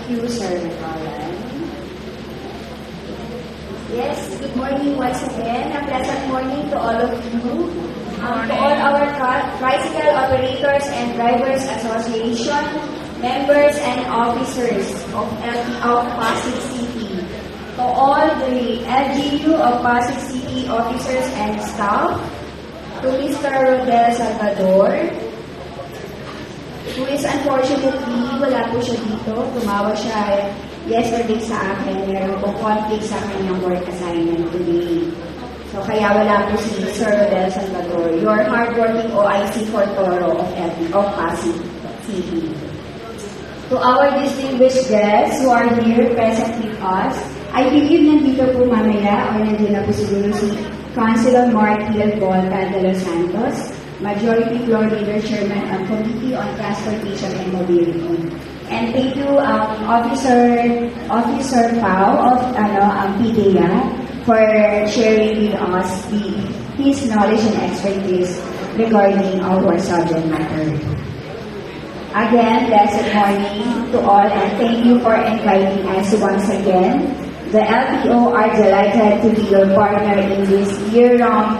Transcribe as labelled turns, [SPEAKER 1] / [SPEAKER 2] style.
[SPEAKER 1] you, Sir Nicolan. Yes, good morning once again. A pleasant morning to all of you. To all our Tricycle Operators and Drivers Association, members and officers of Pasig City. To all the LGU of Pasig City officers and staff. To Mr. Rodel Salvador, who is unfortunately, wala po siya dito. Tumawag siya yesterday sa akin. Meron po conflict sa kanyang work assignment today. So, kaya wala po si Sir Rodel Salvador, your hardworking OIC for Toro of Pasig City. To our distinguished guests who are here present with us, I believe nandito po mamaya o nandiyan na po siguro si Councilor Martil Volta de los Santos, Majority Floor Leader Chairman of Committee on Transportation and Mobility. And thank you, Officer Pao of PDEA for sharing with us his knowledge and expertise regarding our subject matter. Again, blessed morning to all and thank you for inviting us once again. The LTO are delighted to be your partner in this year-round